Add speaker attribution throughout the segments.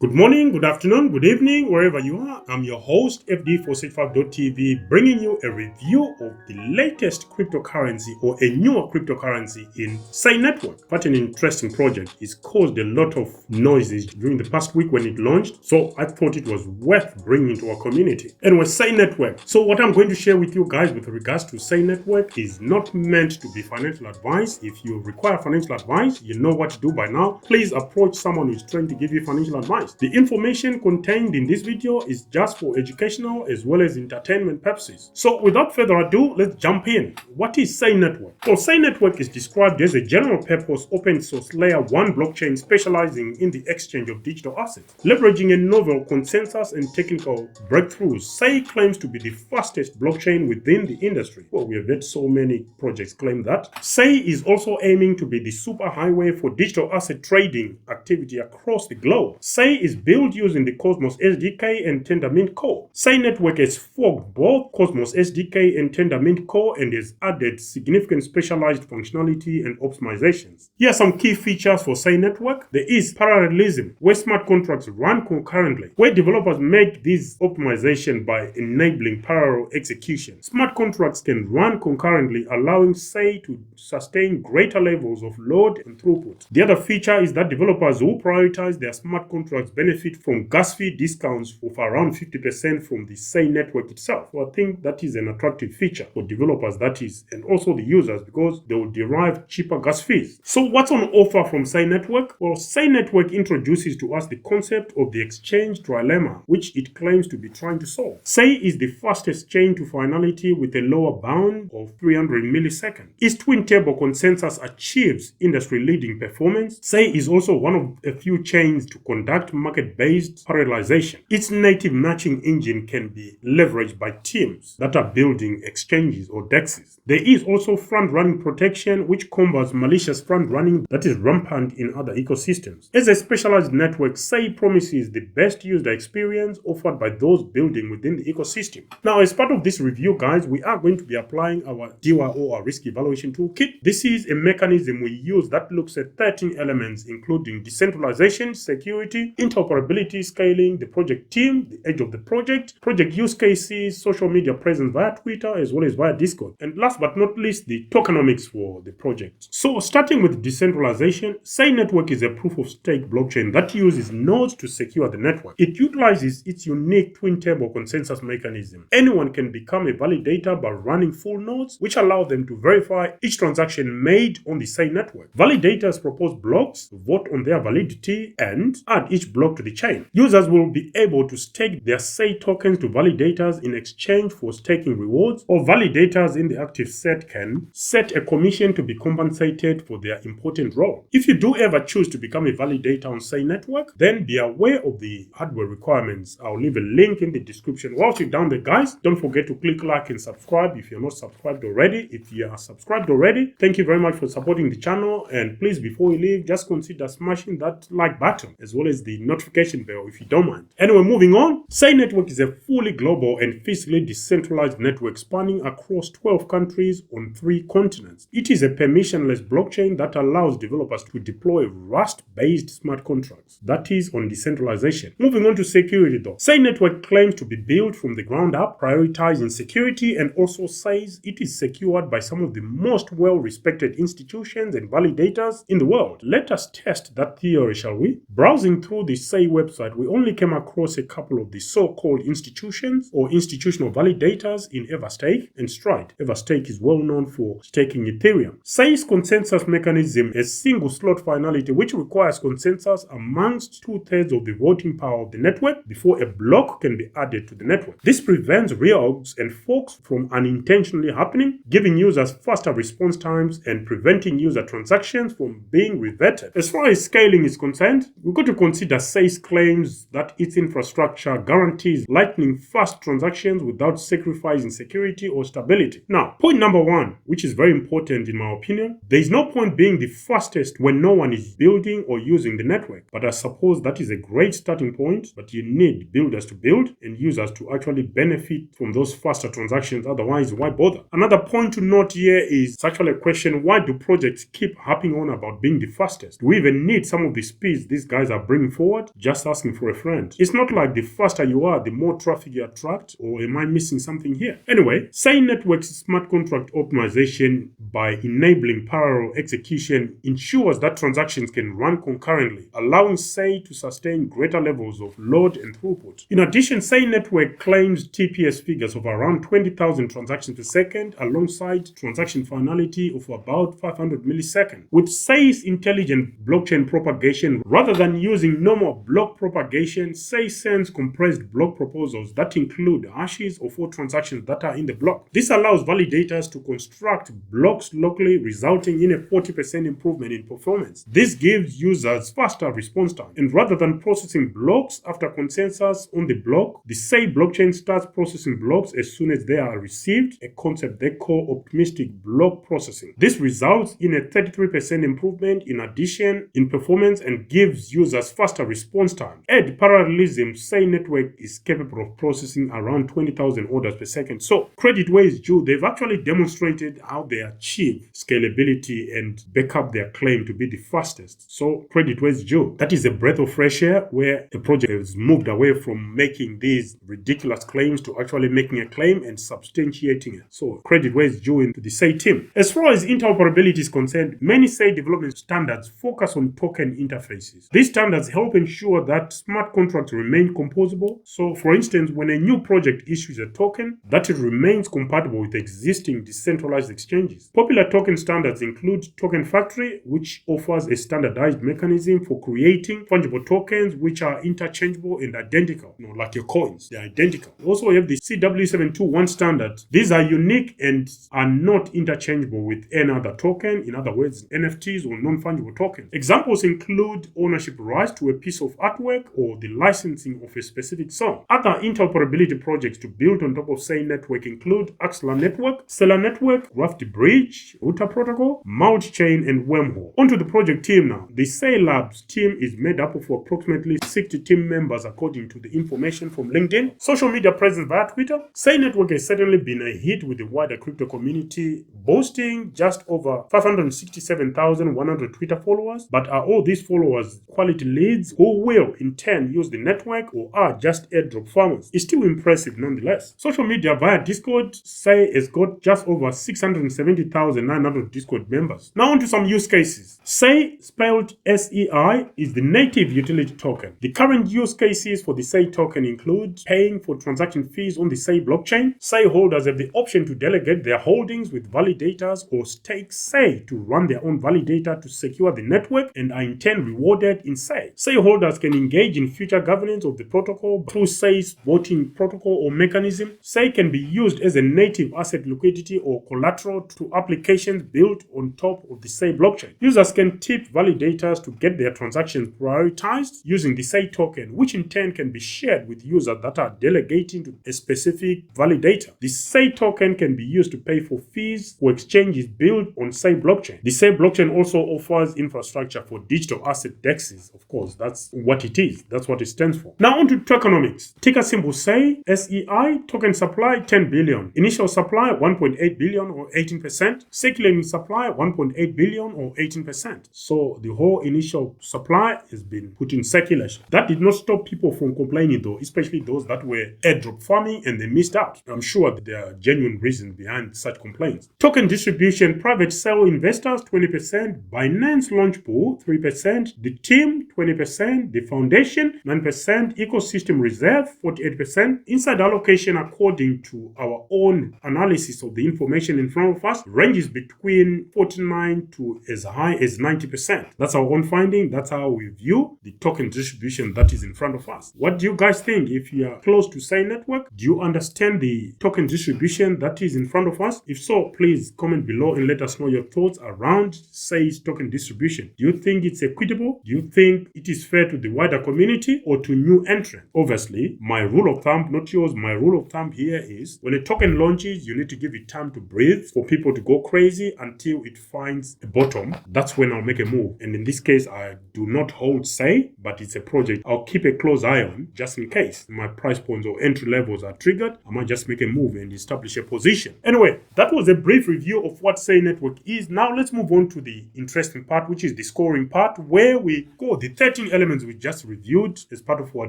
Speaker 1: Good morning, good afternoon, good evening, wherever you are. I'm your host, FD465.tv, bringing you a review of the latest cryptocurrency or a newer cryptocurrency in Sei Network. Quite an interesting project. It's caused a lot of noises during the past week when it launched, so I thought it was worth bringing to our community. Anyway, Sei Network. So what I'm going to share with you guys with regards to Sei Network is not meant to be financial advice. If you require financial advice, you know what to do by now. Please approach someone who's trying to give you financial advice. The information contained in this video is just for educational as well as entertainment purposes. So without further ado, let's jump in. What is Sei Network? Well, Sei Network is described as a general purpose open source layer 1 blockchain specializing in the exchange of digital assets. Leveraging a novel consensus and technical breakthroughs, Sei claims to be the fastest blockchain within the industry. Well, we have had so many projects claim that. Sei is also aiming to be the superhighway for digital asset trading activity across the globe. Sei is built using the Cosmos SDK and Tendermint Core. Sei Network has forked both Cosmos SDK and Tendermint Core and has added significant specialized functionality and optimizations. Here are some key features for Sei Network. There is parallelism, where smart contracts run concurrently, where developers make this optimization by enabling parallel execution. Smart contracts can run concurrently, allowing Sei to sustain greater levels of load and throughput. The other feature is that developers who prioritize their smart contracts benefit from gas fee discounts of around 50% from the Sei network itself. So I think that is an attractive feature for developers, that is, and also the users, because they will derive cheaper gas fees. So what's on offer from Sei Network? Well, Sei Network introduces to us the concept of the exchange trilemma, which it claims to be trying to solve. Sei is the fastest chain to finality with a lower bound of 300 milliseconds. Its twin table consensus achieves industry-leading performance. Sei is also one of a few chains to conduct market-based parallelization. Its native matching engine can be leveraged by teams that are building exchanges or DEXs. There is also front-running protection, which combats malicious front-running that is rampant in other ecosystems. As a specialized network, Sei promises the best user experience offered by those building within the ecosystem. Now, as part of this review, guys, we are going to be applying our DYO or risk evaluation toolkit. This is a mechanism we use that looks at 13 elements, including decentralization, security, interoperability, scaling, the project team, the age of the project use cases, social media presence via Twitter as well as via Discord, and last but not least, the tokenomics for the project. So starting with decentralization, Sei Network is a proof-of-stake blockchain that uses nodes to secure the network. It utilizes its unique twin table consensus mechanism. Anyone can become a validator by running full nodes, which allow them to verify each transaction made on the Sei network. Validators propose blocks, vote on their validity, and add each block to the chain. Users will be able to stake their Sei tokens to validators in exchange for staking rewards, or validators in the active set can set a commission to be compensated for their important role. If you do ever choose to become a validator on Sei network, then be aware of the hardware requirements. I'll leave a link in the description. Whilst you're down there, guys, don't forget to click like and subscribe if you're not subscribed already. If you are subscribed already, thank you very much for supporting the channel, and please, before you leave, just consider smashing that like button as well as the notification bell if you don't mind. Anyway, moving on, Sei Network is a fully global and physically decentralized network spanning across 12 countries on 3 continents. It is a permissionless blockchain that allows developers to deploy Rust-based smart contracts, that is, on decentralization. Moving on to security though, Sei Network claims to be built from the ground up, prioritizing security, and also says it is secured by some of the most well-respected institutions and validators in the world. Let us test that theory, shall we? Browsing through the Sei website, we only came across a couple of the so-called institutions or institutional validators in Everstake and Stride. Everstake is well known for staking Ethereum. Sei's consensus mechanism is single slot finality, which requires consensus amongst 2/3 of the voting power of the network before a block can be added to the network. This prevents reorgs and forks from unintentionally happening, giving users faster response times and preventing user transactions from being reverted. As far as scaling is concerned, we've got to consider Sei's claims that its infrastructure guarantees lightning fast transactions without sacrificing security or stability. Now, point number 1, which is very important in my opinion, there is no point being the fastest when no one is building or using the network. But I suppose that is a great starting point, but you need builders to build and users to actually benefit from those faster transactions. Otherwise, why bother? Another point to note here is actually a question: why do projects keep harping on about being the fastest? Do we even need some of the speeds these guys are bringing forward? straightforward, just asking for a friend. It's not like the faster you are, the more traffic you attract, or am I missing something here? Anyway, SAI Network's smart contract optimization by enabling parallel execution ensures that transactions can run concurrently, allowing SAI to sustain greater levels of load and throughput. In addition, SAI Network claims TPS figures of around 20,000 transactions per second alongside transaction finality of about 500 milliseconds. With SAI's intelligent blockchain propagation, rather than using normal block propagation, SAI sends compressed block proposals that include hashes of all transactions that are in the block. This allows validators to construct blocks locally, resulting in a 40% improvement in performance. This gives users faster response time. And rather than processing blocks after consensus on the block, the SAI blockchain starts processing blocks as soon as they are received, a concept they call optimistic block processing. This results in a 33% improvement in addition in performance and gives users faster response time. Add parallelism, SAI Network is capable of processing around 20,000 orders per second. So credit where it's due, they've actually demonstrated how they achieve scalability and back up their claim to be the fastest. So credit where it's due. That is a breath of fresh air where a project has moved away from making these ridiculous claims to actually making a claim and substantiating it. So credit where it's due into the SAI team. As far as interoperability is concerned, many SAI development standards focus on token interfaces. These standards help ensure that smart contracts remain composable. So for instance, when a new project issues a token, that it remains compatible with existing decentralized exchanges. Popular token standards include Token Factory, which offers a standardized mechanism for creating fungible tokens which are interchangeable and identical, like your coins, they're identical. Also, we have the CW721 standard. These are unique and are not interchangeable with any other token, in other words, NFTs or non-fungible tokens. Examples include ownership rights to a piece of artwork or the licensing of a specific song. Other interoperability projects to build on top of SAI Network include Axelar Network, Stellar Network, Raft Bridge, Router Protocol, Chain, and Wormhole. Onto the project team now. The SAI Labs team is made up of approximately 60 team members according to the information from LinkedIn. Social media presence via Twitter. SAI Network has certainly been a hit with the wider crypto community, boasting just over 567,100 Twitter followers. But are all these followers quality leads who will in turn use the network, or are just airdrop farmers? It's still impressive nonetheless. Social media via Discord, SAI has got just over 670,900 Discord members. Now onto some use cases. SAI, spelled SEI, is the native utility token. The current use cases for the SAI token include paying for transaction fees on the SAI blockchain. SAI holders have the option to delegate their holdings with validators or stake SAI to run their own validator to secure the network and are in turn rewarded in SAI. SAI holders can engage in future governance of the protocol through SAI's voting protocol or mechanism. SAI can be used as a native asset liquidity or collateral to applications built on top of the SAI blockchain. Users can tip validators to get their transactions prioritized using the SAI token, which in turn can be shared with users that are delegating to a specific validator. The SAI token can be used to pay for fees for exchanges built on SAI blockchain. The SAI blockchain also offers infrastructure for digital asset DEXs. Of course, that's what it is. That's what it stands for. Now on to tokenomics. Ticker symbol SAI, SEI, token supply 10 billion. Initial supply 1.8 billion or 18%. Circulating supply 1.8 billion or 18%. So the whole initial supply has been put in circulation. That did not stop people from complaining though, especially those that were airdrop farming and they missed out. I'm sure that there are genuine reasons behind such complaints. Token distribution, private sale investors 20%, Binance Launch Pool 3%, the team 20%, the foundation 9%, ecosystem reserve 48%. Inside allocation, according to our own analysis of the information in front of us, ranges between 49 to as high as 90%. That's our own finding. That's how we view the token distribution that is in front of us. What do you guys think? If you are close to SAI Network, do you understand the token distribution that is in front of us? If so, please comment below and let us know your thoughts around SAI's token distribution. Do you think it's equitable? Do you think it is fair to the wider community or to new entrants? Obviously, my rule of thumb, not yours, my rule of thumb here is when a token launches, you need to give it time to breathe for people to go crazy until it finds a bottom. That's when I'll make a move. And in this case, I do not hold SAI, but it's a project I'll keep a close eye on just in case my price points or entry levels are triggered. I might just make a move and establish a position. Anyway, that was a brief review of what SAI Network is. Now let's move on to the interesting part, which is the scoring part, where we go the 13 elements elements we just reviewed as part of our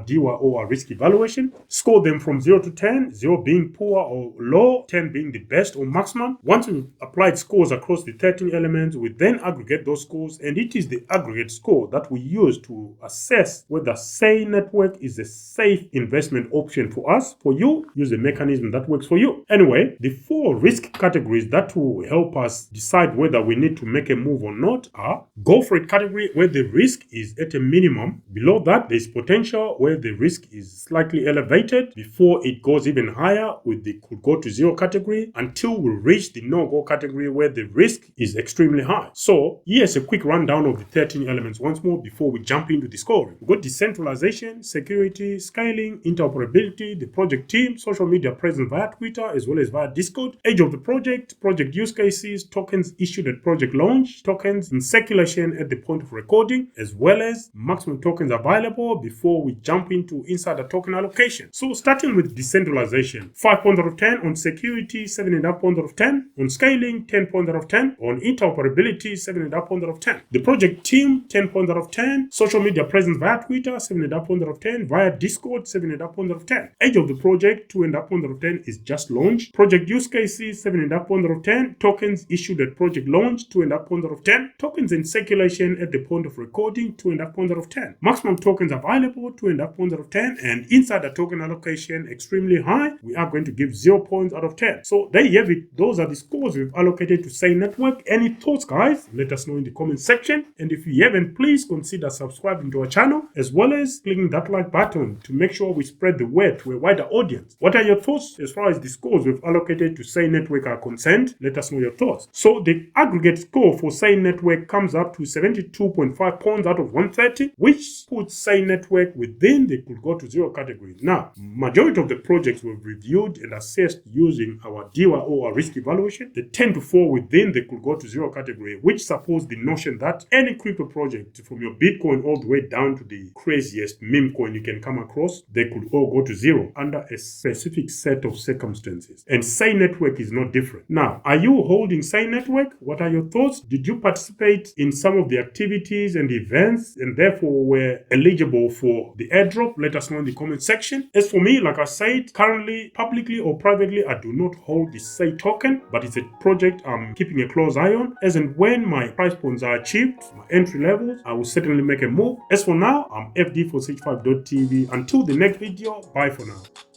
Speaker 1: DIWA or our risk evaluation, score them from 0 to 10, 0 being poor or low, 10 being the best or maximum. Once we've applied scores across the 13 elements, we then aggregate those scores, and it is the aggregate score that we use to assess whether SAY network is a safe investment option for us. For you, use a mechanism that works for you. Anyway, the 4 risk categories that will help us decide whether we need to make a move or not are: go for it category, where the risk is at a minimum. Below that, there's potential, where the risk is slightly elevated before it goes even higher with the could go to 0 category, until we reach the no-go category, where the risk is extremely high. So here's a quick rundown of the 13 elements once more before we jump into the scoring. We've got decentralization, security, scaling, interoperability, the project team, social media presence via Twitter as well as via Discord, age of the project, project use cases, tokens issued at project launch, tokens in circulation at the point of recording, as well as maximum tokens available before we jump into insider token allocation. So starting with decentralization, 5 points out of 10. On security, 7.5 points out of 10. On scaling, 10 points out of 10. On interoperability, 7.5 points out of 10. The project team, 10 points out of 10. Social media presence via Twitter, 7.5 points out of 10. Via Discord, 7.5 points out of 10. Age of the project, 2.5 points out of 10 is just launched. Project use cases, 7.5 points out of 10. Tokens issued at project launch, 2.5 points out of 10. Tokens in circulation at the point of recording, 2.5 points out of 10. Maximum tokens available, 2.5 points out of 10. And inside the token allocation, extremely high, we are going to give 0 points out of 10. So there you have it. Those are the scores we've allocated to SAY network. Any thoughts, guys? Let us know in the comment section. And if you haven't, please consider subscribing to our channel, as well as clicking that like button to make sure we spread the word to a wider audience. What are your thoughts as far as the scores we've allocated to SAY network are concerned? Let us know your thoughts. So the aggregate score for SAY network comes up to 72.5 points out of 130, which puts SAY network within the could go to 0 category. Now, majority of the projects we've reviewed and assessed using our DIWA or our risk evaluation, they tend to fall within the could go to 0 category, which supports the notion that any crypto project, from your Bitcoin all the way down to the craziest meme coin you can come across, they could all go to 0 under a specific set of circumstances. And SAY network is not different. Now, are you holding SAY network? What are your thoughts? Did you participate in some of the activities and events and therefore were eligible for the airdrop? Let us know in the comment section. As for me, like I said, currently, publicly or privately, I do not hold the SAY token, but it's a project I'm keeping a close eye on. As and when my price points are achieved, my entry levels, I will certainly make a move. As for now, I'm FD for Sage5.tv. Until the next video, bye for now.